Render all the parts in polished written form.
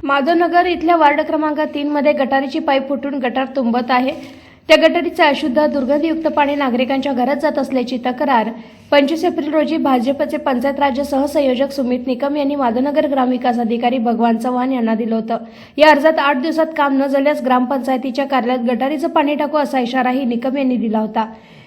माधवनगर इथल्या वार्ड क्रमांक 3 मध्ये गटारीची पाईप फुटून गटार तुंबत आहे। त्या गटारीचे अशुद्ध दुर्गंधीयुक्त पाणी नागरिकांच्या घरात जात असल्याची तक्रार 25 एप्रिल रोजी भाजपचे पंचायत राज्य सहसंयोजक सुमित निकम यांनी माधवनगर ग्रामविकास अधिकारी भगवान चव्हाण यांना दिलं होतं। या अर्जात 8 दिवसात काम न झाल्यास ग्रामपंचायतीच्या कार्यालयात गटारीचं पाणी टाकू असा इशाराही निकम यांनी दिला होता।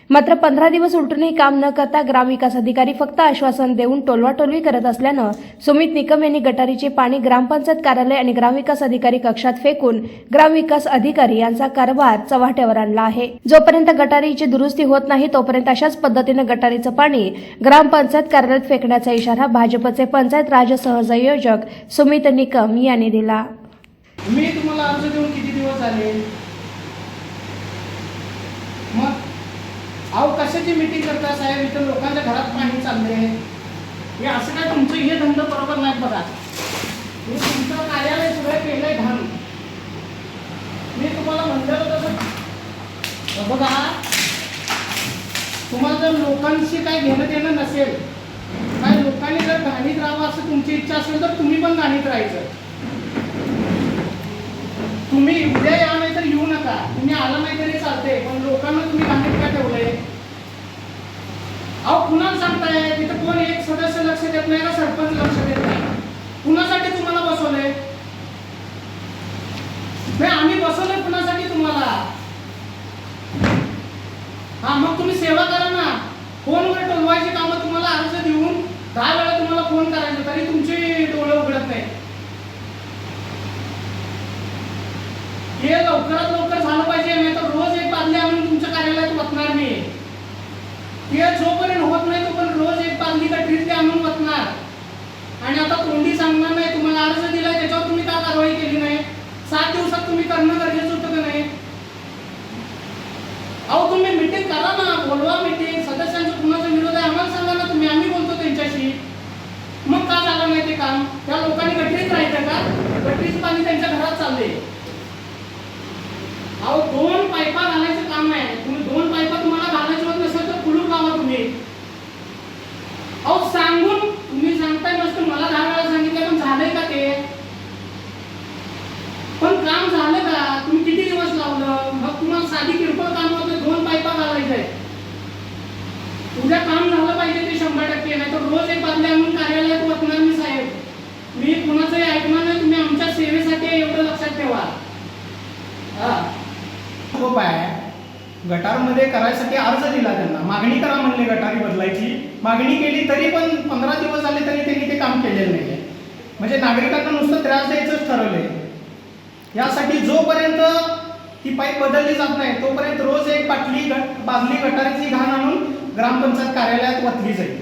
मात्र 15 दिवस उलटूनही काम न करता ग्रामविकास अधिकारी फक्त आश्वासन देऊन टोलवाटोलवी करत असल्यानं सुमित निकम यांनी गटारीचे पाणी ग्रामपंचायत कार्यालय आणि ग्रामविकास अधिकारी कक्षात फेकून ग्रामविकास अधिकारी यांचा कारभार चव्हाट्यावर आणला आहे। जोपर्यंत गटारीची दुरुस्ती होत नाही तोपर्यंत अशाच पद्धतीने गटारीचं पाणी ग्रामपंचायत कार्यालयात फेकण्याचा इशारा भाजपचे पंचायत राज्य सहसंयोजक सुमित निकम यांनी दिला। मी तुम्हाला अर्ज देऊन किती दिवस झाले? मग अहो कशाची मीटिंग करता साहेब? इथं लोकांच्या घरात पाणी चालले हे असं काय तुमचं हे धंदा बरोबर नाही बघा। मी तुमचं कार्यालय सगळं केलंय घाण। मी तुम्हाला म्हणलं तसं बघा, तुम्हाला जर लोकांशी काय घेणं देणं नसेल, काय लोकांनी जर घाणीत राहावं असं तुमची इच्छा असेल तर तुम्ही पण घाणीत राहायचं। तुम्ही उद्या या नाही तर येऊ नका, तुम्ही आला नाही तरी चालते, पण लोकांना तुम्ही घाणीत का ठेवलंय? अहो कुणाला सांगताय? तिथं कोण एक सदस्य लक्ष देत नाही का सरपंच लक्ष देत नाही? कुणासाठी तुम्हाला बसवलंय? नाही आम्ही बसवलंय कुणासाठी तुम्हाला? हा मग तुम्ही सेवा करा ना। फोनवर टोलवायची कामं तुम्हाला अर्ज देऊन 10 वेळा तुम्हाला फोन करायचं तरी तुमचे डोळे उघडत नाही। हे लवकरात लवकर झालं पाहिजे, नाही तर रोज एक बादली आणून तुमच्या कार्यालयात वतणार मी। हे जोपर्यंत होत नाही तोपर्यंत रोज एक बादली गटारीतली आणून वतणार। आणि आता तोंडी सांगणार नाही, तुम्हाला अर्ज दिलाय त्याच्यावर तुम्ही का कारवाई केली नाही? 7 दिवसात तुम्ही करणं गरजेचं होतं का नाही? अहो तुम्ही मीटिंग करा ना, बोलवा मीटिंग। सदस्यांचा कुणाचा विरोध आहे आम्हाला सांगा ना तुम्ही, आम्ही बोलतो त्यांच्याशी। मग का झालं नाही ते काम? त्या लोकांनी गटरीत राहायचं का? गटरीचं पाणी त्यांच्या घरात चाललंय। अहो 2 पाईपा घालायचं काम आहे, तुम्ही 2 पाईपा तुम्हाला घालायचं होत नसेल तर कुलूप लावा तुम्ही। अहो सांगून तुम्ही सांगताय मस्त, मला 10 वेळा सांगितलं पण झालंय का ते? पण काम झालं का? तुम्ही किती दिवस लावलं? मग तुम्हाला साधी किरकोळ काम होतं, 2 पाईपा घालायचंय। उद्या काम झालं पाहिजे ते 100%, नाही तर रोज एक बादली आणून कार्यालयात वतणार मी साहेब। मी कुणाचंही ऐकणार नाही, तुम्ही आमच्या सेवेसाठी आहे एवढं लक्षात ठेवा। खूप आहे गटारमध्ये करायसाठी अर्ज दिला, त्यांना मागणी करा म्हणले गटारी बदलायची। मागणी केली तरी पण 15 दिवस झाले तरी त्यांनी ते काम केलेलं नाही। म्हणजे नागरिकांना नुसतं त्रास द्यायचंच ठरवलंय। यासाठी जोपर्यंत ती पाईप बदलली जात नाही तोपर्यंत रोज एक बादली गटारीची घाण आणून ग्रामपंचायत कार्यालयात वतली जाईल।